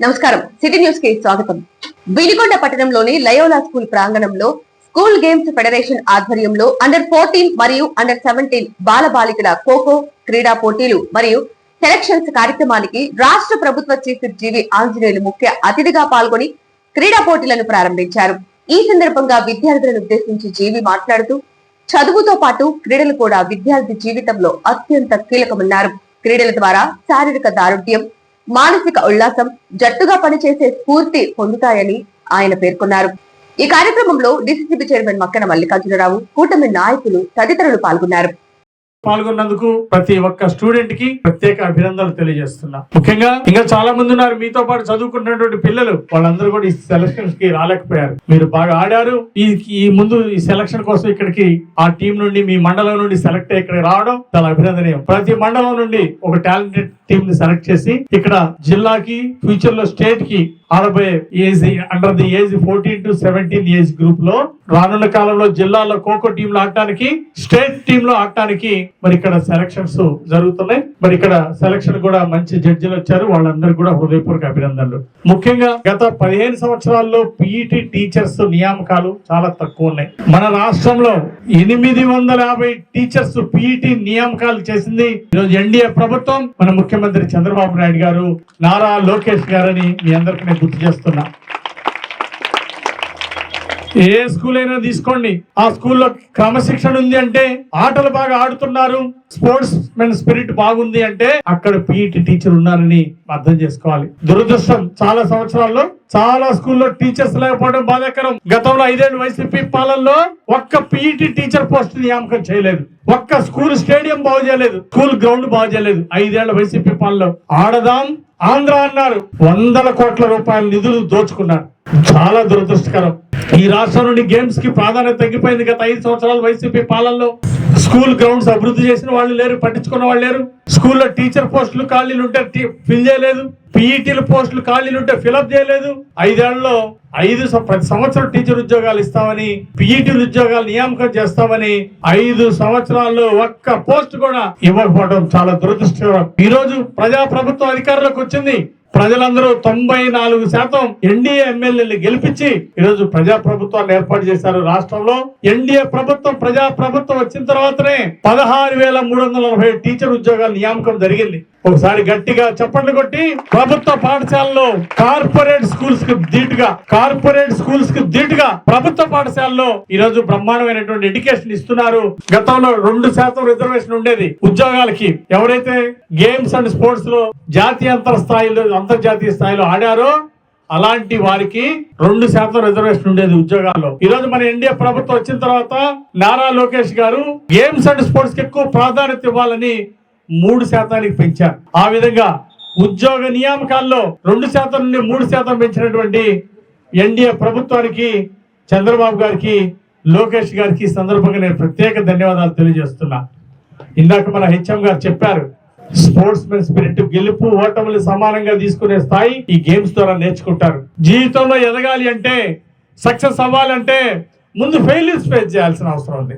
నమస్కారం, city news కి స్వాగతం. వినుకొండ పట్టణంలోని లయోలా స్కూల్ ప్రాంగణంలో స్కూల్ గేమ్స్ ఫెడరేషన్ ఆధ్వర్యంలో అండర్-14 మరియు అండర్-17 బాలబాలికల ఖోఖో క్రీడా పోటీలు మరియు సెలక్షన్స్ కార్యక్రమానికి రాష్ట్ర ప్రభుత్వ చీఫ్ విప్ జీవి ఆంజనేయులు ముఖ్య అతిథిగా పాల్గొని క్రీడా పోటీలను ప్రారంభించారు. ఈ సందర్భంగా విద్యార్థులను ఉద్దేశించి జీవి మాట్లాడుతూ చదువుతో పాటు క్రీడలు కూడా విద్యార్థి జీవితంలో అత్యంత కీలకమన్నారు. క్రీడల ద్వారా శారీరక దారుఢ్యం, మానసిక ఉల్లాసం, జట్టుగా పనిచేసే స్ఫూర్తి పొందుతాయని ఆయన పేర్కొన్నారు. ఈ కార్యక్రమంలో డిసిసిబి చైర్మన్ మక్కన మల్లికార్జునరావు, కూటమి నాయకులు తదితరులు పాల్గొన్నారు. పాల్గొన్నందుకు ప్రతి ఒక్క స్టూడెంట్ కి ప్రత్యేక అభినందనలు తెలియజేస్తున్నా. ముఖ్యంగా ఇంకా చాలా మంది ఉన్నారు మీతో పాటు చదువుకుంటున్నటువంటి పిల్లలు, వాళ్ళందరూ కూడా ఈ సెలక్షన్స్ కి రాలేకపోయారు. మీరు బాగా ఆడారు. ఈ ముందు ఈ సెలక్షన్ కోసం ఇక్కడికి ఆ టీం నుండి మీ మండలం నుండి సెలెక్ట్ అయ్యి ఇక్కడికి రావడం చాలా అభినందనీయం. ప్రతి మండలం నుండి ఒక టాలెంటెడ్ టీం ని సెలెక్ట్ చేసి ఇక్కడ జిల్లాకి, ఫ్యూచర్ లో స్టేట్ కి ఆడబోయే age under the age 14 to 17 age group లో రానున్న కాలంలో జిల్లాలో ఖోఖో టీమ్ లో ఆడటానికి, స్టేట్ టీమ్ లో ఆడటానికి మరి ఇక్కడ సెలక్షన్స్ జరుగుతున్నాయి. మరి ఇక్కడ సెలక్షన్ కూడా మంచి జడ్జిలు వచ్చారు. వాళ్ళందరూ కూడా హృదయపూర్వక అభినందనలు. ముఖ్యంగా గత 15 సంవత్సరాల్లో పీఈటీ టీచర్స్ నియామకాలు చాలా తక్కువ ఉన్నాయి. మన రాష్ట్రంలో 850 టీచర్స్ పీఈటీ నియామకాలు చేసింది ఈరోజు ఎన్డీఏ ప్రభుత్వం, మన ముఖ్యమంత్రి చంద్రబాబు నాయుడు గారు, నారా లోకేష్ గారని మీ అందరికీ నేను గుర్తు చేస్తున్నా. ఏ స్కూల్ అయినా తీసుకోండి, ఆ స్కూల్లో క్రమశిక్షణ ఉంది అంటే, ఆటలు బాగా ఆడుతున్నారు, స్పోర్ట్స్ మెన్ స్పిరిట్ బాగుంది అంటే అక్కడ పీఈటీ టీచర్ ఉన్నారని అర్థం చేసుకోవాలి. దురదృష్టం, చాలా సంవత్సరాల్లో చాలా స్కూల్లో టీచర్స్ లేకపోవడం బాధాకరం. గతంలో 5 ఏళ్ల వైసీపీ పాలనలో ఒక్క పీఈటీ టీచర్ పోస్ట్ నియామకం చేయలేదు, ఒక్క స్కూల్ స్టేడియం బాగు చేయలేదు, స్కూల్ గ్రౌండ్ బాగు చేయలేదు. 5 ఏళ్ల వైసీపీ పాలనలో ఆడదాం ఆంధ్ర అన్నారు, 100 కోట్ల రూపాయల నిధులు దోచుకున్నారు. చాలా దురదృష్టకరం. ఈ రాష్ట్రం నుండి గేమ్స్ కి ప్రాధాన్యత తగ్గిపోయింది. గత 5 సంవత్సరాలు వైసీపీ పాలనలో స్కూల్ గ్రౌండ్స్ అభివృద్ధి చేసిన వాళ్ళు లేరు, పట్టించుకున్న వాళ్ళు లేరు. స్కూల్లో టీచర్ పోస్టులు ఖాళీలు ఉంటే ఫిల్ చేయలేదు, పీఈటీల పోస్టులు ఖాళీలు ఉంటే ఫిల్అప్ చేయలేదు. 5 ఏళ్లలో ప్రతి సంవత్సరం టీచర్ ఉద్యోగాలు ఇస్తామని, పీఈటీ ఉద్యోగాలు నియామకం చేస్తామని 5 సంవత్సరాల్లో ఒక్క పోస్ట్ కూడా ఇవ్వకపోవడం చాలా దురదృష్టకరం. ఈ రోజు ప్రజాప్రభుత్వం అధికారంలోకి వచ్చింది. ప్రజలందరూ 94% ఎన్డీఏ ఎమ్మెల్యేలు గెలిపించి ఈరోజు ప్రజాప్రభుత్వాన్ని ఏర్పాటు చేశారు. రాష్ట్రంలో ఎన్డీఏ ప్రభుత్వం, ప్రజాప్రభుత్వం వచ్చిన తర్వాతనే 16,340 టీచర్ ఉద్యోగాల నియామకం జరిగింది. ఒకసారి గట్టిగా చప్పట్లు కొట్టి ప్రభుత్వ పాఠశాలలో కార్పొరేట్ స్కూల్స్ కి ధీటుగా ప్రభుత్వ పాఠశాలలో ఈరోజు బ్రహ్మాండమైనటువంటి ఎడ్యుకేషన్ ఇస్తున్నారు. గతంలో 2% రిజర్వేషన్ ఉండేది ఉద్యోగాలకి. ఎవరైతే గేమ్స్ అండ్ స్పోర్ట్స్ లో జాతీయ అంతర్జాతీయ స్థాయిలో ఆడారో అలాంటి వారికి 2% రిజర్వేషన్ ఉండేది ఉద్యోగాల్లో. ఈ రోజు మన ఎన్డీఏ ప్రభుత్వం వచ్చిన తర్వాత నారా లోకేష్ గారు గేమ్స్ అండ్ స్పోర్ట్స్ కి ఎక్కువ ప్రాధాన్యత ఇవ్వాలని 3% పెంచారు. ఆ విధంగా ఉద్యోగ నియామకాల్లో 2% నుండి 3% పెంచినటువంటి ఎన్డీఏ ప్రభుత్వానికి, చంద్రబాబు గారికి, లోకేష్ గారికి సందర్భంగా నేను ప్రత్యేక ధన్యవాదాలు తెలియజేస్తున్నా. ఇందాక మన హెచ్ఎం గారు చెప్పారు, స్పోర్ట్స్ మెన్ స్పిరిట్, గెలుపు ఓటములు సమానంగా తీసుకునే స్థాయి ఈ గేమ్స్ ద్వారా నేర్చుకుంటారు. జీవితంలో ఎదగాలి అంటే, సక్సెస్ అవ్వాలంటే ముందు ఫెయిల్యూర్స్ ఫేస్ చేయాల్సిన అవసరం ఉంది.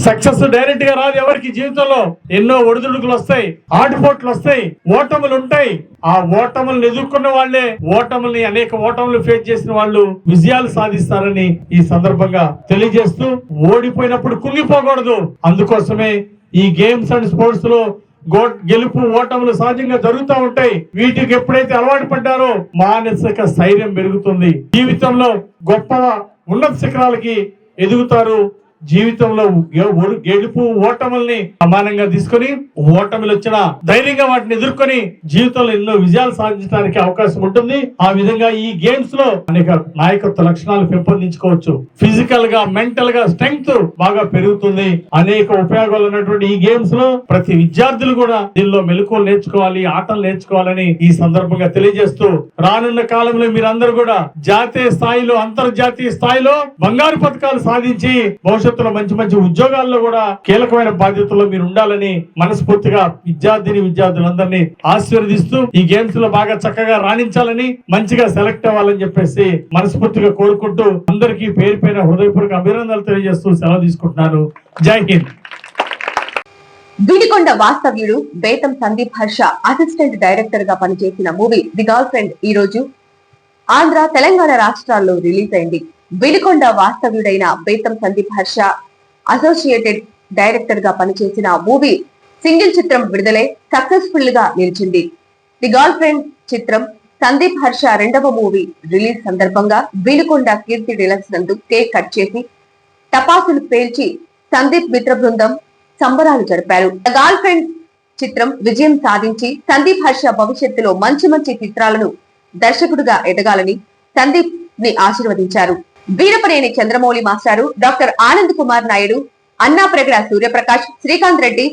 సక్సెస్ డైరెక్ట్ గా రాదు ఎవరికి. జీవితంలో ఎన్నో ఒడిదుడుకులు వస్తాయి, ఆటుపోట్లు వస్తాయి, ఓటములు ఉంటాయి. ఆ ఓటములను ఎదుర్కొన్న వాళ్ళే, అనేక ఓటములు ఫేస్ చేసిన వాళ్ళు విజయాలు సాధిస్తారని ఈ సందర్భంగా తెలియజేస్తూ, ఓడిపోయినప్పుడు కుంగిపోకూడదు. అందుకోసమే ఈ గేమ్స్ అండ్ స్పోర్ట్స్ లో గెలుపు ఓటములు సహజంగా జరుగుతూ ఉంటాయి. వీటికి ఎప్పుడైతే అలవాటు పడ్డారో మానసిక స్థైర్యం పెరుగుతుంది. జీవితంలో గొప్ప ఉన్నత శిఖరాలకి ఎదుగుతారు. జీవితంలో గెలుపు ఓటముల్ని సమానంగా తీసుకొని, ఓటములు వచ్చిన ధైర్యంగా వాటిని ఎదుర్కొని జీవితంలో ఎన్నో విజయాలు సాధించడానికి అవకాశం ఉంటుంది. ఆ విధంగా ఈ గేమ్స్ లో అనేక నాయకత్వ లక్షణాలు పెంపొందించుకోవచ్చు. ఫిజికల్ గా, మెంటల్ గా స్ట్రెంగ్త్ బాగా పెరుగుతుంది. అనేక ఉపయోగాలు ఉన్నటువంటి ఈ గేమ్స్ లో ప్రతి విద్యార్థులు కూడా దీనిలో మెలకువలు నేర్చుకోవాలి, ఆటలు నేర్చుకోవాలని ఈ సందర్భంగా తెలియజేస్తూ, రానున్న కాలంలో మీరందరూ కూడా జాతీయ స్థాయిలో, అంతర్జాతీయ స్థాయిలో బంగారు పథకాలు సాధించి భవిష్యత్తులో మంచి ఉద్యోగాల్లో కూడా కీలకమైన బాధ్యతల్లో మీరు ఉండాలని మనస్ఫూర్తిగా విద్యార్థులందరినీ ఆశీర్వదిస్తూ, ఈ గేమ్స్ లో బాగా చక్కగా రాణించాలని, మంచిగా సెలెక్ట్ అవ్వాలని చెప్పేసి మనస్ఫూర్తిగా కోరుకుంటూ అందరికీ పేరు హృదయపూర్వక అభినందనలు తెలియజేస్తూ సెలవు తీసుకుంటున్నాను. జై హింద్. వినుకొండ వాస్తవ్యుడు బేతం సందీప్ హర్ష అసిస్టెంట్ డైరెక్టర్ గా పనిచేసిన మూవీ ది గర్ల్ ఫ్రెండ్ ఈ రోజు ఆంధ్ర తెలంగాణ రాష్ట్రాల్లో రిలీజ్ అయింది. వినుకొండ వాస్తవ్యుడైన బేతం సందీప్ హర్ష అసోసియేటెడ్ డైరెక్టర్ గా పనిచేసిన మూవీ సింగిల్ చిత్రం విడుదలై సక్సెస్ఫుల్ గా నిలిచింది. ది గర్ల్ ఫ్రెండ్ చిత్రం సందీప్ హర్ష రెండవ మూవీ రిలీజ్ సందర్భంగా వినుకొండ కీర్తి డీలక్స్ నందు కేక్ కట్ చేసి టపాసులు పేల్చి సందీప్ మిత్ర బృందం సంబరాలు జరిపారు. ద గర్ల్ ఫ్రెండ్ చిత్రం విజయం సాధించి సందీప్ హర్ష భవిష్యత్తులో మంచి మంచి చిత్రాలను దర్శకుడిగా ఎదగాలని సందీప్ ని ఆశీర్వదించారు. వీరపనేని చంద్రమౌళి మాస్టారు, డాక్టర్ ఆనంద్ కుమార్ నాయుడు, అన్నా ప్రగడ సూర్యప్రకాష్, శ్రీకాంత్ రెడ్డి,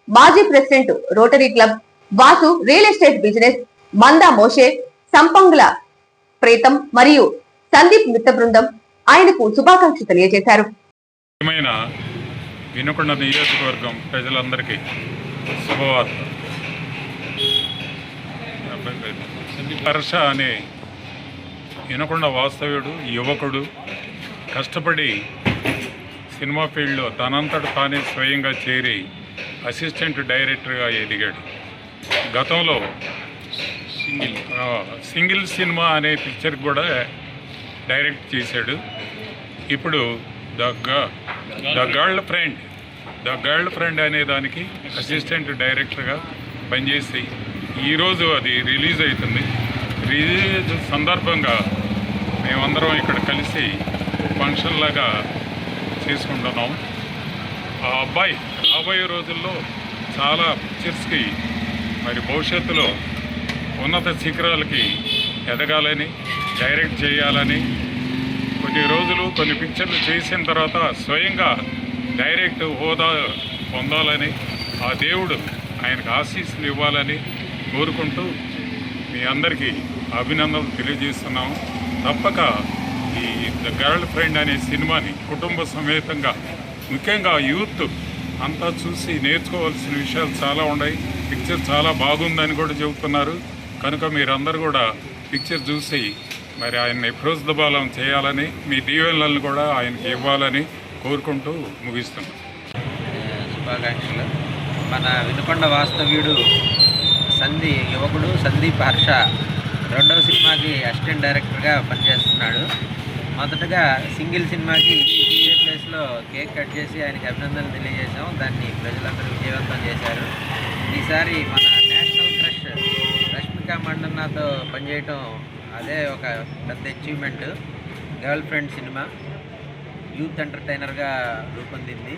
మాజీ president rotary club, Vasu real estate business, Manda Moshe, Sampangula Pretham మరియు సందీప్ మిత్ర బృందం ఆయనకు శుభాకాంక్షలు తెలియజేశారు. వినుకొండ నియోజకవర్గం ప్రజలందరికీ శుభవార్త. హర్ష అనే వినుకొండ వాస్తవ్యుడు యువకుడు కష్టపడి సినిమా ఫీల్డ్లో తనంతట తానే స్వయంగా చేరి అసిస్టెంట్ డైరెక్టర్గా ఎదిగాడు. గతంలో సింగిల్ సినిమా అనే పిక్చర్ కూడా డైరెక్ట్ చేశాడు. ఇప్పుడు ద గర్ల్ ఫ్రెండ్ అనే దానికి అసిస్టెంట్ డైరెక్టర్గా పనిచేసి ఈరోజు అది రిలీజ్ అవుతుంది. రిలీజ్ సందర్భంగా మేమందరం ఇక్కడ కలిసి ఫంక్షన్ లాగా చేసుకుంటున్నాం. ఆ అబ్బాయి రాబోయే రోజుల్లో చాలా పిక్చర్స్కి మరి భవిష్యత్తులో ఉన్నత శిఖరాలకి ఎదగాలని, డైరెక్ట్ చేయాలని, కొన్ని రోజులు కొన్ని పిక్చర్లు చేసిన తర్వాత స్వయంగా డైరెక్ట్ హోదా పొందాలని, ఆ దేవుడు ఆయనకు ఆశీస్సులు ఇవ్వాలని కోరుకుంటూ మీ అందరికీ అభినందనలు తెలియజేస్తున్నాము. తప్పక ఈ ద గర్ల్ ఫ్రెండ్ అనే సినిమాని కుటుంబ సమేతంగా, ముఖ్యంగా యూత్ అంతా చూసి నేర్చుకోవాల్సిన విషయాలు చాలా ఉన్నాయి. పిక్చర్ చాలా బాగుందని కూడా చెబుతున్నారు. కనుక మీరందరూ కూడా పిక్చర్ చూసి మరి ఆయన్ని ప్రోత్సాహం చేయాలని, మీ దీవెనలను కూడా ఆయనకి ఇవ్వాలని కోరుకుంటూ ముగిస్తున్నాం. శుభాకాంక్షలు. మన వినుకొండ వాస్తవ్యుడు యువకుడు సందీప్ హర్ష రెండవ సినిమాకి అసిస్టెంట్ డైరెక్టర్గా పనిచేస్తున్నాడు. మొదటగా సింగిల్ సినిమాకి ఇదే ప్లేస్లో కేక్ కట్ చేసి ఆయనకి అభినందనలు తెలియజేశాం. దాన్ని ప్రజలందరూ విజయవంతం చేశారు. ఈసారి మన నేషనల్ క్రష్ రష్మిక మండన్నతో పనిచేయటం అదే ఒక పెద్ద achievement. Girlfriend cinema youth ఎంటర్టైనర్గా రూపొందింది.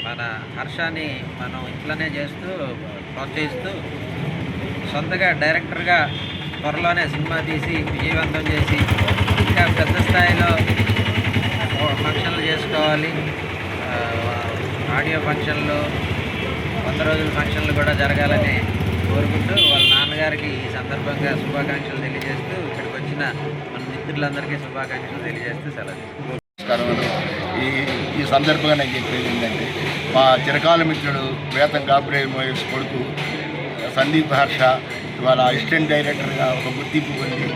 మన హర్షాని మనం ఇంట్లోనే చేస్తూ ప్రోత్సహిస్తూ సొంతగా డైరెక్టర్గా త్వరలోనే సినిమా తీసి విజయవంతం చేసి ఇంకా పెద్ద స్థాయిలో ఫంక్షన్లు చేసుకోవాలి. ఆడియో ఫంక్షన్లు, 100 రోజుల ఫంక్షన్లు కూడా జరగాలని కోరుకుంటూ వాళ్ళ నాన్నగారికి ఈ సందర్భంగా శుభాకాంక్షలు తెలియజేస్తూ ఇక్కడికి వచ్చిన మన మిత్రులందరికీ శుభాకాంక్షలు తెలియజేస్తూ సెలవు. ఈ సందర్భంగా నేను చెప్పేది ఏంటంటే, మా చిరకాల మిత్రుడు వేతం గాబ్రియల్ మోయస్ కొడుకు సందీప్ హర్ష ఇవాళ అసిస్టెంట్ డైరెక్టర్గా ఒక గుర్తింపు పొంది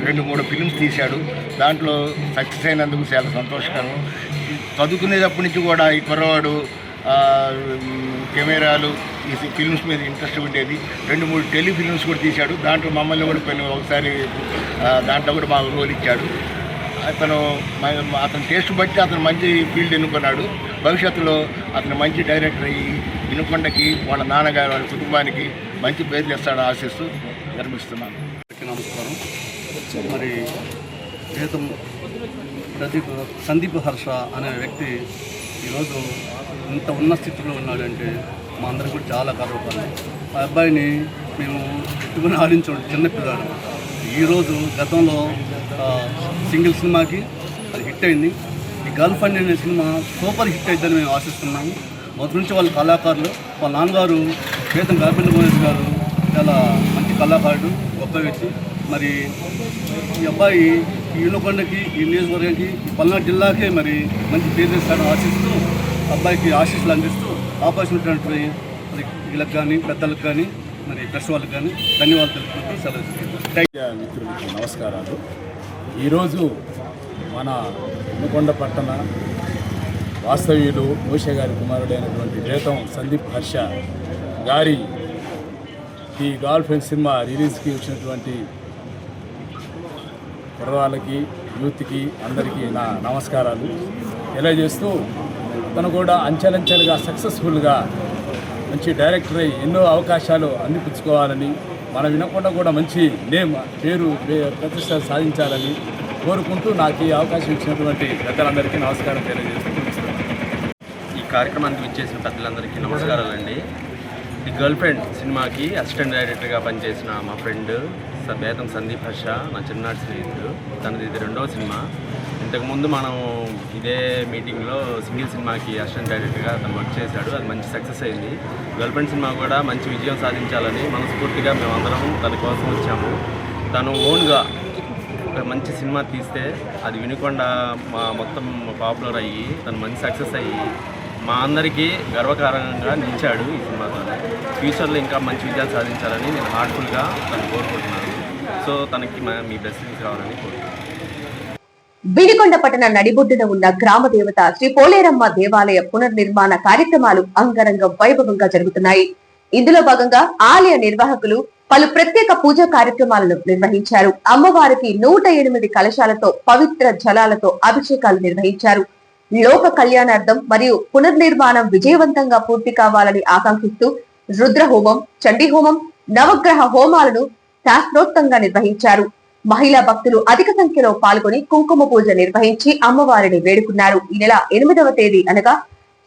2-3 ఫిల్మ్స్ తీశాడు. దాంట్లో సక్సెస్ అయినందుకు చాలా సంతోషకరం. చదువుకునేటప్పటి నుంచి కూడా ఈ కుర్రవాడు కెమెరాలు, ఈ ఫిల్మ్స్ మీద ఇంట్రెస్ట్ ఉండేది. 2-3 టెలిఫిల్మ్స్ కూడా తీశాడు. దాంట్లో మమ్మల్ని కూడా ఒకసారి దాంట్లో కూడా మాకు రోల్ ఇచ్చాడు. అతని టేస్ట్ బట్టి అతను మంచి ఫీల్డ్ ఎన్నుకున్నాడు. భవిష్యత్తులో అతను మంచి డైరెక్టర్ అయ్యి వినుకొండకి, వాళ్ళ నాన్నగారు, వాళ్ళ కుటుంబానికి మంచి పేరు తెస్తాడని ఆశిస్తూ గర్విస్తున్నాను. నమస్కారం. మరి సందీప్ హర్ష అనే వ్యక్తి ఈరోజు ఇంత ఉన్న స్థితిలో ఉన్నాడంటే మా అందరికీ కూడా చాలా గర్వపడతాం. ఆ అబ్బాయిని మేము ఎత్తుకుని ఆడించాడు చిన్నపిల్లాడు. ఈరోజు గతంలో సింగిల్ సినిమాకి అది హిట్ అయింది. ఈ గర్ల్ ఫ్రెండ్ అనే సినిమా సూపర్ హిట్ అయిద్దని మేము ఆశిస్తున్నాము. మొదటి నుంచి వాళ్ళ కళాకారులు, వాళ్ళ నాన్నగారు వేతం గాబ్రియల్ మోయస్ గారు చాలా మంచి కళాకారుడు, గొప్ప వ్యక్తి. మరి ఈ అబ్బాయి ఈ వినుకొండకి, ఈ నియోజకవర్గానికి, ఈ పల్నాడు జిల్లాకే మరి మంచి పేరు తెస్తాడని ఆశిస్తూ అబ్బాయికి ఆశీస్సులు అందిస్తూ అవకాశం ఉన్నటువంటి మరి వీళ్ళకి కానీ, పెద్దలకు కానీ, మరి ప్రెస్ వాళ్ళకి కానీ ధన్యవాదాలు తెలుపుకుంటూ సెలవు. మిత్రులకి నమస్కారాలు. ఈరోజు మన వినుకొండ పట్టణ వాస్తవ్యులు మోషే గారి కుమారుడైనటువంటి వేతం సందీప్ హర్ష గారి ఈ గర్ల్ ఫ్రెండ్ సినిమా రిలీజ్కి వచ్చినటువంటి కుర్రవాళ్ళకి యూత్కి అందరికీ నా నమస్కారాలు తెలియజేస్తూ తను కూడా అంచెలంచెలుగా సక్సెస్ఫుల్గా మంచి డైరెక్టర్ అయి ఎన్నో అవకాశాలు అందిపుచ్చుకోవాలని మనం వినకుండా కూడా మంచి పేరు ప్రతిష్ట సాధించాలని కోరుకుంటూ నాకు ఈ అవకాశం ఇచ్చినటువంటి పెద్దలందరికీ నమస్కారం తెలియజేస్తూ ఈ కార్యక్రమానికి విచ్చేసిన పెద్దలందరికీ నమస్కారాలండి. ఈ గర్ల్ ఫ్రెండ్ సినిమాకి అసిస్టెంట్ డైరెక్టర్గా పనిచేసిన మా ఫ్రెండ్ బేతం సందీప్ హర్ష నా చిన్ననాటి స్నేహితుడు. తనది ఇది 2వ సినిమా. ఇంతకుముందు మనం ఇదే మీటింగ్లో సింగిల్ సినిమాకి అసిస్టెంట్ డైరెక్టర్గా తను వర్క్ చేశాడు. అది మంచి సక్సెస్ అయింది. గర్ల్ ఫ్రెండ్ సినిమా కూడా మంచి విజయం సాధించాలని మనస్ఫూర్తిగా మేమందరం తన కోసం వచ్చాము. తను ఓన్గా ఒక మంచి సినిమా తీస్తే అది వినకుండా మొత్తం పాపులర్ అయ్యి తను మంచి సక్సెస్ అయ్యి మా అందరికీ గర్వకారణంగా నిలిచాడు. ఈ సినిమాతో ఫ్యూచర్లో ఇంకా మంచి విజయాలు సాధించాలని నేను హార్ట్ఫుల్గా తను కోరుకుంటున్నాను. సో తనకి మీ బ్లెస్సింగ్స్ రావాలని కోరుకుంటున్నాను. బిలికొండ పట్టణ నడిబొడ్డున ఉన్న గ్రామ దేవత శ్రీ పోలేరమ్మ దేవాలయ పునర్నిర్మాణ కార్యక్రమాలు అంగరంగ వైభవంగా జరుగుతున్నాయి. ఇందులో భాగంగా ఆలయ నిర్వాహకులు పలు ప్రత్యేక పూజా కార్యక్రమాలను నిర్వహించారు. అమ్మవారికి 108 కలశాలతో పవిత్ర జలాలతో అభిషేకాలు నిర్వహించారు. లోక కళ్యాణార్థం మరియు పునర్నిర్మాణం విజయవంతంగా పూర్తి కావాలని ఆకాంక్షిస్తూ రుద్ర హోమం, చండీ హోమం, నవగ్రహ హోమాలను శాస్త్రోక్తంగా నిర్వహించారు. మహిళా భక్తులు అధిక సంఖ్యలో పాల్గొని కుంకుమ పూజ నిర్వహించి అమ్మవారిని వేడుకున్నారు. ఈ నెల 8వ తేదీ అనగా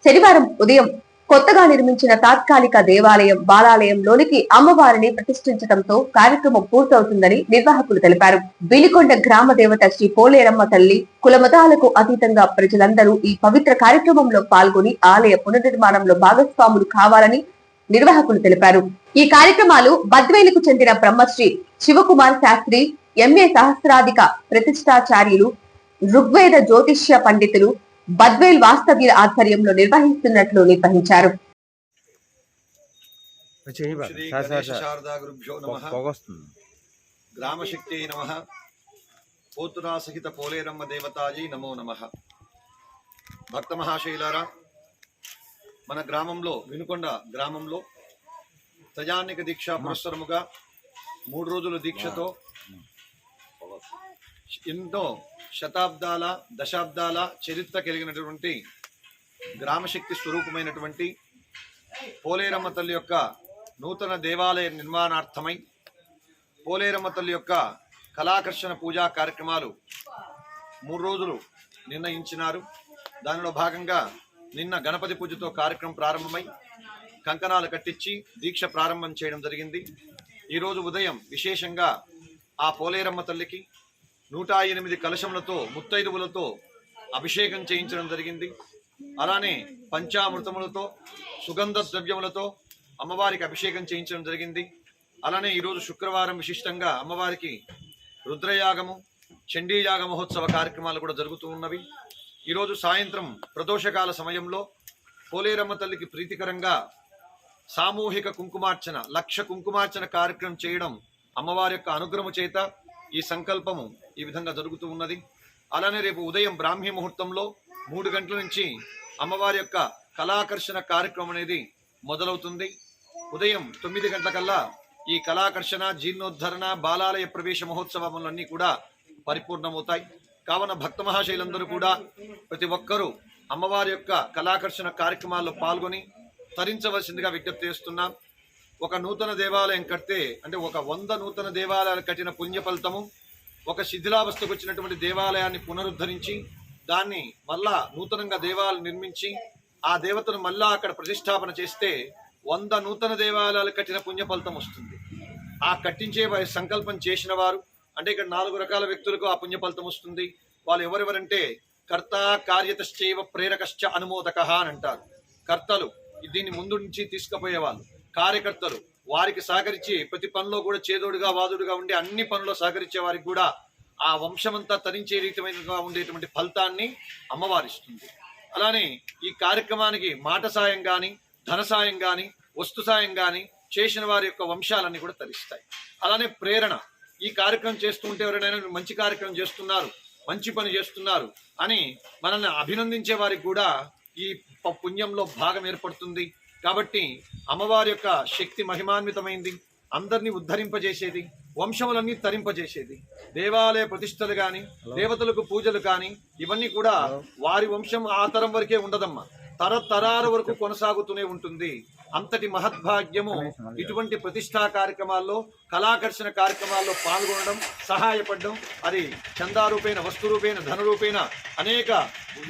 శనివారం ఉదయం కొత్తగా నిర్మించిన తాత్కాలిక దేవాలయం బాలాలయంలోనికి అమ్మవారిని ప్రతిష్ఠించడంతో కార్యక్రమం పూర్తవుతుందని నిర్వాహకులు తెలిపారు. బిలికొండ గ్రామ దేవత శ్రీ పోలేరమ్మ తల్లి కులమతాలకు అతీతంగా ప్రజలందరూ ఈ పవిత్ర కార్యక్రమంలో పాల్గొని ఆలయ పునర్నిర్మాణంలో భాగస్వాములు కావాలని నిర్వాహకులు తెలిపారు. ఈ కార్యక్రమాలు బద్వేలుకు చెందిన బ్రహ్మశ్రీ శివకుమార్ శాస్త్రి, ఎంఏ సహస్రాధిక ప్రతిష్టాచార్యులు, ఋగ్వేద జ్యోతిష్య పండితులు బద్వేల్ వాస్తవ్యుల ఆధ్వర్యంలో నిర్వహిస్తున్నట్లు నిర్వహించారు. గ్రామశక్తి నమః. పోతురా సహిత పోలేరమ్మ దేవతాజీ నమో నమః. భక్త మహాశైలారా, మన గ్రామంలో వినుకొండ గ్రామంలో సజానిక దీక్ష పురస్సరముగా 3 రోజుల దీక్షతో ఎన్నో శతాబ్దాల దశాబ్దాల చరిత్ర కలిగినటువంటి గ్రామశక్తి స్వరూపమైనటువంటి పోలేరమ్మ తల్లి యొక్క నూతన దేవాలయ నిర్మాణార్థమై పోలేరమ్మ తల్లి యొక్క కళాకర్షణ పూజా కార్యక్రమాలు 3 రోజులు నిర్ణయించినారు. దానిలో భాగంగా నిన్న గణపతి పూజతో కార్యక్రమం ప్రారంభమై కంకణాలు కట్టించి దీక్ష ప్రారంభం చేయడం జరిగింది. ఈరోజు ఉదయం విశేషంగా ఆ పోలేరమ్మ తల్లికి 108 కలశములతో ముత్తైదువులతో అభిషేకం చేయించడం జరిగింది. అలానే పంచామృతములతో సుగంధ ద్రవ్యములతో అమ్మవారికి అభిషేకం చేయించడం జరిగింది. అలానే ఈరోజు శుక్రవారం విశిష్టంగా అమ్మవారికి రుద్రయాగము, చండీయాగ మహోత్సవ కార్యక్రమాలు కూడా జరుగుతూ ఉన్నవి. ఈరోజు సాయంత్రం ప్రదోషకాల సమయంలో పోలేరమ్మ తల్లికి ప్రీతికరంగా సామూహిక కుంకుమార్చన 1,00,000 కుంకుమార్చన కార్యక్రమం చేయడం అమ్మవారి యొక్క అనుగ్రహము చేత ఈ సంకల్పము ఈ విధంగా జరుగుతూ ఉన్నది. అలానే రేపు ఉదయం బ్రాహ్మీ ముహూర్తంలో 3 గంటల నుంచి అమ్మవారి యొక్క కళాకర్షణ కార్యక్రమం అనేది మొదలవుతుంది. ఉదయం 9 గంటలకల్లా ఈ కళాకర్షణ, జీర్ణోద్ధరణ, బాలాలయ ప్రవేశ మహోత్సవములన్నీ కూడా పరిపూర్ణమవుతాయి. కావున భక్త మహాశైలందరూ కూడా ప్రతి ఒక్కరూ అమ్మవారి యొక్క కళాకర్షణ కార్యక్రమాల్లో పాల్గొని తరించవలసిందిగా విజ్ఞప్తి చేస్తున్నాం. ఒక నూతన దేవాలయం కడితే అంటే ఒక 100 నూతన దేవాలయాలు కట్టిన పుణ్య ఫలితము, ఒక శిథిలావస్థకు వచ్చినటువంటి దేవాలయాన్ని పునరుద్ధరించి దాన్ని మళ్ళా నూతనంగా దేవాలయం నిర్మించి ఆ దేవతను మళ్ళా అక్కడ ప్రతిష్టాపన చేస్తే 100 నూతన దేవాలయాలు కట్టిన పుణ్య ఫలితం వస్తుంది. ఆ కట్టించే సంకల్పం చేసిన వారు అంటే ఇక్కడ 4 రకాల వ్యక్తులకు ఆ పుణ్య ఫలితం వస్తుంది. వాళ్ళు ఎవరెవరంటే కర్త, కార్యతశ్చైవ, ప్రేరకశ్చ, అనుమోదక అని అంటారు. కర్తలు దీన్ని ముందు నుంచి తీసుకుపోయేవాళ్ళు, కార్యకర్తలు వారికి సహకరించి ప్రతి పనిలో కూడా చేదోడుగా వాదుడుగా ఉండి అన్ని పనుల్లో సహకరించే వారికి కూడా ఆ వంశమంతా తరించే రీతిగా ఉండేటువంటి ఫలితాన్ని అమ్మవారిస్తుంది. అలానే ఈ కార్యక్రమానికి మాట సాయం కానీ, ధన సాయం కానీ, వస్తు సాయం కానీ చేసిన వారి యొక్క వంశాలన్నీ కూడా తరిస్తాయి. అలానే ప్రేరణ, ఈ కార్యక్రమం చేస్తుంటే ఎవరైనా మంచి కార్యక్రమం చేస్తున్నారు, మంచి పని చేస్తున్నారు అని మనల్ని అభినందించే వారికి కూడా ఈ పుణ్యంలో భాగం ఏర్పడుతుంది. కాబట్టి అమ్మవారి యొక్క శక్తి మహిమాన్వితమైంది, అందరినీ ఉద్ధరింపజేసేది, వంశములన్నీ తరింపజేసేది. దేవాలయ ప్రతిష్టలు కానీ, దేవతలకు పూజలు కానీ ఇవన్నీ కూడా వారి వంశం ఆ తరం వరకే ఉండదమ్మా, తరతరాల వరకు కొనసాగుతూనే ఉంటుంది. అంతటి మహద్భాగ్యము ఇటువంటి ప్రతిష్టా కార్యక్రమాల్లో, కళాకర్షణ కార్యక్రమాల్లో పాల్గొనడం, సహాయపడడం, అది చందారూపేణ, వస్తురూపేణ, ధనరూపేణ అనేక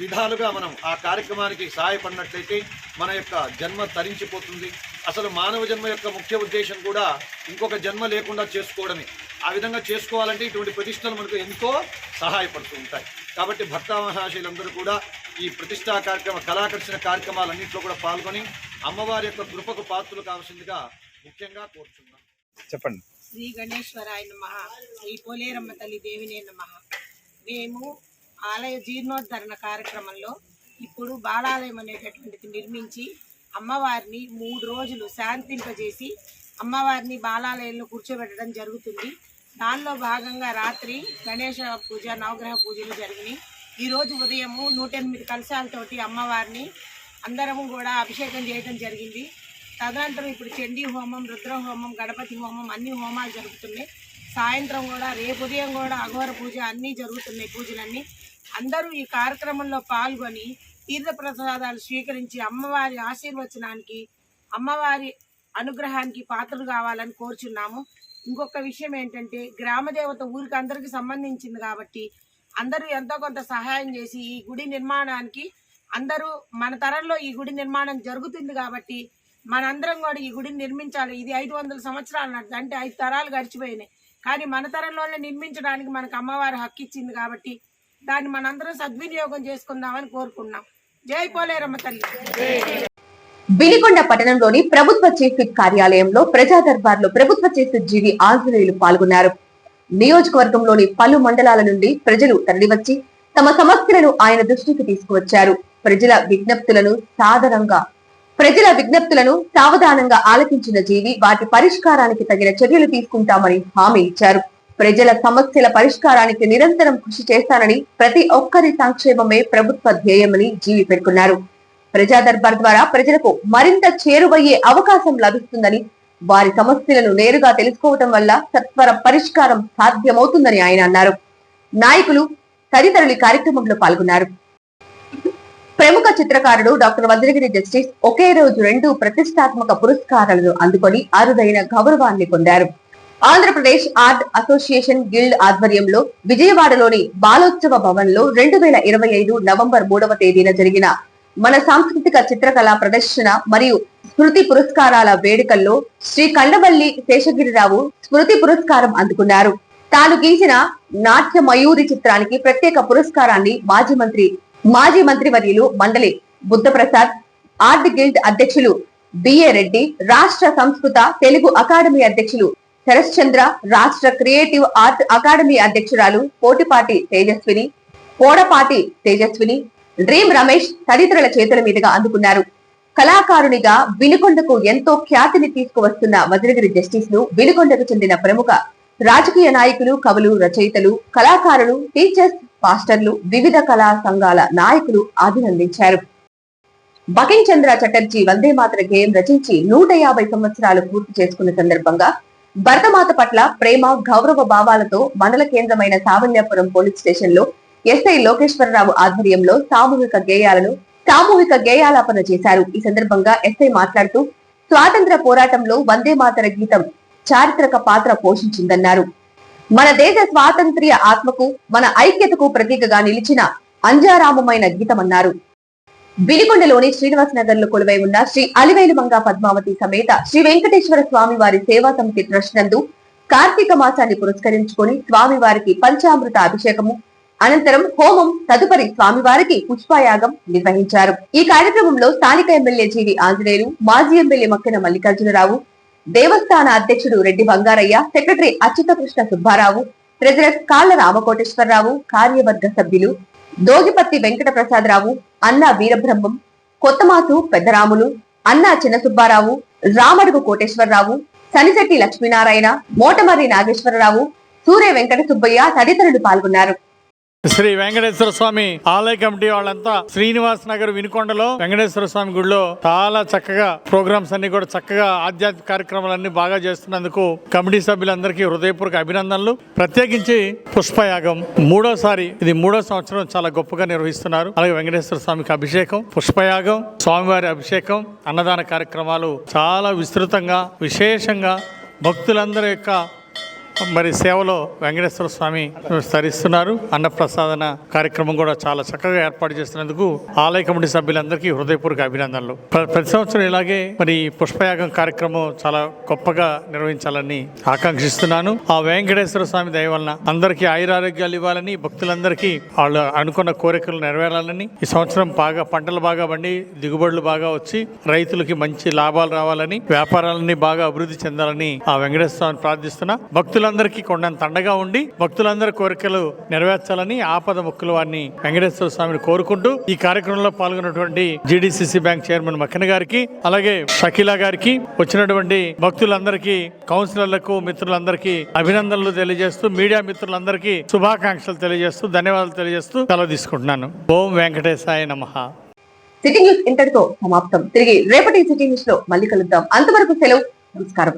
విధాలుగా మనం ఆ కార్యక్రమానికి సహాయపడినట్లయితే మన యొక్క జన్మ తరించిపోతుంది. అసలు మానవ జన్మ యొక్క ముఖ్య ఉద్దేశం కూడా ఇంకొక జన్మ లేకుండా చేసుకోవడమే. ఆ విధంగా చేసుకోవాలంటే ఇటువంటి ప్రతిష్టలు మనకు ఎంతో సహాయపడుతూ ఉంటాయి. కాబట్టి భక్త మహాశయులందరూ కూడా ఈ ప్రతిష్టా కార్యక్రమ, కళాకర్షణ కార్యక్రమాలన్నింటిలో కూడా పాల్గొని అమ్మవారి యొక్క కృపకు పాత్రలు కావాల్సిందిగా ముఖ్యంగా కోరుతున్నాం. చెప్పండి. శ్రీ గణేశ్వరాయ నమః, శ్రీ పోలేరమ్మ తల్లి దేవినే నమః. మేము ఆలయ జీర్ణోద్ధరణ కార్యక్రమంలో ఇప్పుడు బాలాలయం అనేటటువంటిది నిర్మించి అమ్మవారిని 3 రోజులు శాంతింపజేసి అమ్మవారిని బాలాలయంలో కూర్చోబెట్టడం జరుగుతుంది. దానిలో భాగంగా రాత్రి గణేష పూజ, నవగ్రహ పూజలు జరిగినాయి. ఈరోజు ఉదయము 108 కలశాలతోటి అమ్మవారిని అందరము కూడా అభిషేకం చేయడం జరిగింది. తదనంతరం ఇప్పుడు చండీ హోమం, రుద్ర హోమం, గణపతి హోమం అన్ని హోమాలు జరుగుతున్నాయి. సాయంత్రం కూడా, రేపు ఉదయం కూడా అఘోర పూజ అన్నీ జరుగుతున్నాయి. పూజలన్నీ అందరూ ఈ కార్యక్రమంలో పాల్గొని తీర్థప్రసాదాలు స్వీకరించి అమ్మవారి ఆశీర్వచనానికి, అమ్మవారి అనుగ్రహానికి పాత్రలు కావాలని కోరుచున్నాము. ఇంకొక విషయం ఏంటంటే, గ్రామదేవత ఊరికి అందరికీ సంబంధించింది కాబట్టి అందరూ ఎంతో కొంత సహాయం చేసి ఈ గుడి నిర్మాణానికి, అందరూ మన తరంలో ఈ గుడి నిర్మాణం జరుగుతుంది కాబట్టి మనందరం కూడా ఈ గుడిని నిర్మించాలి. ఇది 500 సంవత్సరాలు నాటిది, అంటే 5 తరాలు గడిచిపోయినాయి. కానీ మన తరంలోనే నిర్మించడానికి మనకు అమ్మవారి హక్కు ఇచ్చింది కాబట్టి దాన్ని మనందరం సద్వినియోగం చేసుకుందామని కోరుకున్నాం. జై పోలేరమ్మ తల్లి. వినుకొండ పట్టణంలోని ప్రభుత్వ చీఫ్ విప్ కార్యాలయంలో ప్రజా దర్బార్లో ప్రభుత్వ చీఫ్ విప్ జీవి ఆంజనేయులు పాల్గొన్నారు. నియోజకవర్గంలోని పలు మండలాల నుండి ప్రజలు తరలివచ్చి తమ సమస్యలను ఆయన దృష్టికి తీసుకువచ్చారు. ప్రజల విజ్ఞప్తులను సావధానంగా ఆలకించిన జీవి వాటి పరిష్కారానికి తగిన చర్యలు తీసుకుంటామని హామీ ఇచ్చారు. ప్రజల సమస్యల పరిష్కారానికి నిరంతరం కృషి చేస్తానని, ప్రతి ఒక్కరి సంక్షేమమే ప్రభుత్వ ధ్యేయమని జీవి పేర్కొన్నారు. ప్రజా దర్బార్ ద్వారా ప్రజలకు మరింత చేరువయ్యే అవకాశం లభిస్తుందని, వారి సమస్యలను నేరుగా తెలుసుకోవటం వల్ల సత్వర పరిష్కారం సాధ్యమవుతుందని ఆయన అన్నారు. నాయకులు తదితరులు కార్యక్రమంలో పాల్గొన్నారు. ప్రముఖ చిత్రకారుడు డాక్టర్ వజ్రగిరి జస్టిస్ ఒకే రోజు 2 ప్రతిష్టాత్మక పురస్కారాలను అందుకొని అరుదైన గౌరవాన్ని పొందారు. ఆంధ్రప్రదేశ్ ఆర్ట్ అసోసియేషన్ గిల్డ్ ఆధ్వర్యంలో విజయవాడలోని బాలోత్సవ భవన్ లో 2025 నవంబర్ 3వ తేదీన జరిగిన మన సాంస్కృతిక చిత్రకళా ప్రదర్శన మరియు స్మృతి పురస్కారాల వేడుకల్లో శ్రీ కండవల్లి శేషగిరిరావు స్మృతి పురస్కారం అందుకున్నారు. తాను గీసిన నాట్య మయూరి చిత్రానికి ప్రత్యేక పురస్కారాన్ని మాజీ మంత్రి వర్యులు మండలి బుద్ధప్రసాద్, ఆర్ట్ గిల్డ్ అధ్యక్షులు బిఏ రెడ్డి, రాష్ట్ర సంస్కృత తెలుగు అకాడమీ అధ్యక్షులు శరశ్చంద్ర, రాష్ట్ర క్రియేటివ్ ఆర్ట్ అకాడమీ అధ్యక్షురాలు పోడపాటి తేజస్విని, డ్రీమ్ రమేష్ తదితరుల చేతుల మీదుగా అందుకున్నారు. కళాకారునిగా వినుకొండకు ఎంతో ఖ్యాతిని తీసుకువస్తున్న వజ్రగిరి జస్టిస్ ను వినుకొండకు చెందిన ప్రముఖ రాజకీయ నాయకులు, కవులు, రచయితలు, కళాకారులు, టీచర్స్, పాస్టర్లు, వివిధ కళా సంఘాల నాయకులు అభినందించారు. బకిం చంద్ర చటర్జీ వందే మాతర గేయం రచించి 150 సంవత్సరాలు పూర్తి చేసుకున్న సందర్భంగా భరతమాత పట్ల ప్రేమ, గౌరవ భావాలతో మండల కేంద్రమైన సావల్యాపురం పోలీస్ స్టేషన్ లో ఎస్ఐ లోకేశ్వరరావు ఆధ్వర్యంలో సామూహిక గేయాలాపన చేశారు. ఈ సందర్భంగా ఎస్ఐ మాట్లాడుతూ స్వాతంత్ర పోరాటంలో వందే మాతర గీతం చారిత్రక పాత్ర పోషించిందన్నారు. మన దేశ స్వాతంత్ర్య ఆత్మకు, మన ఐక్యతకు ప్రతీకగా నిలిచిన అంజారామమైన గీతమన్నారు. వినుకొండలోని శ్రీనివాస్ నగర్ లో కొలువై ఉన్న శ్రీ అలివేలు మంగా పద్మావతి సమేత శ్రీ వెంకటేశ్వర స్వామి వారి సేవా సమితి ట్రస్ట్ నందు కార్తీక మాసాన్ని పురస్కరించుకొని స్వామివారికి పంచామృత అభిషేకము, అనంతరం హోమం, తదుపరి స్వామివారికి పుష్పయాగం నిర్వహించారు. ఈ కార్యక్రమంలో స్థానిక ఎమ్మెల్యే జీవి ఆంజనేయులు, మాజీ ఎమ్మెల్యే మక్కెన మల్లికార్జునరావు, దేవస్థాన అధ్యక్షుడు రెడ్డి బంగారయ్య, సెక్రటరీ అచ్యుతకృష్ణ సుబ్బారావు, ట్రెజరర్ కాళ్ల రామకోటేశ్వరరావు, కార్యవర్గ సభ్యులు దోగిపత్తి వెంకట ప్రసాదరావు, అన్నా వీరబ్రహ్మం, కొత్తమాసు పెద్దరాములు, అన్నా చిన్న సుబ్బారావు, రామడుగు కోటేశ్వరరావు, సనిశెట్టి లక్ష్మీనారాయణ, మోటమర్రి నాగేశ్వరరావు, సూర్య వెంకట సుబ్బయ్య తదితరులు పాల్గొన్నారు. శ్రీ వెంకటేశ్వర స్వామి ఆలయ కమిటీ వాళ్ళంతా శ్రీనివాస్ నగర్ వినుకొండలో వెంకటేశ్వర స్వామి గుడిలో చాలా చక్కగా ప్రోగ్రామ్స్ అన్ని కూడా చక్కగా ఆధ్యాత్మిక కార్యక్రమాలన్నీ బాగా చేస్తున్నందుకు కమిటీ సభ్యులందరికీ హృదయపూర్వక అభినందనలు. ప్రత్యేకించి పుష్పయాగం ఇది మూడో సంవత్సరం చాలా గొప్పగా నిర్వహిస్తున్నారు. అలాగే వెంకటేశ్వర స్వామికి అభిషేకం, పుష్పయాగం, స్వామివారి అభిషేకం, అన్నదాన కార్యక్రమాలు చాలా విస్తృతంగా విశేషంగా భక్తులందరి యొక్క సేవలో వెంకటేశ్వర స్వామి తరిస్తున్నారు. అన్నప్రసాదన కార్యక్రమం కూడా చాలా చక్కగా ఏర్పాటు చేస్తున్నందుకు ఆలయ కమిటీ సభ్యులందరికీ హృదయపూర్వక అభినందనలు. ప్రతి సంవత్సరం ఇలాగే పుష్పయాగం కార్యక్రమం చాలా గొప్పగా నిర్వహించాలని ఆకాంక్షిస్తున్నాను. ఆ వెంకటేశ్వర స్వామి దయ వలన అందరికీ ఆయురారోగ్యాలు ఇవ్వాలని, భక్తులందరికీ వాళ్ళు అనుకున్న కోరికలు నెరవేరాలని, ఈ సంవత్సరం పంటలు బాగా పండి దిగుబడులు బాగా వచ్చి రైతులకి మంచి లాభాలు రావాలని, వ్యాపారాలన్నీ బాగా అభివృద్ధి చెందాలని ఆ వెంకటేశ్వర స్వామిని ప్రార్థిస్తున్నా. భక్తులందరికీ కొండంత అండగా ఉండి భక్తులందరి కోరికలు నెరవేర్చాలని ఆపద మొక్కుల వారిని వెంకటేశ్వర స్వామిని కోరుకుంటూ ఈ కార్యక్రమంలో పాల్గొన్నటువంటి జీడీసీసీ బ్యాంక్ చైర్మన్ మక్కన గారికి, అలాగే షకీలా గారికి, వచ్చినటువంటి భక్తులందరికీ, కౌన్సిలర్లకు, మిత్రులందరికీ అభినందనలు తెలియజేస్తూ, మీడియా మిత్రులందరికీ శుభాకాంక్షలు తెలియజేస్తూ, ధన్యవాదాలు తెలియజేస్తూ సెలవు తీసుకుంటున్నాను. ఓం వెంకటేశాయ నమః. సిటీ న్యూస్ ఇంతటితో సమాప్తం. తిరిగి రేపటి సిటీ న్యూస్ లో మళ్ళీ కలుద్దాం. అంతవరకు సెలవు. నమస్కారం.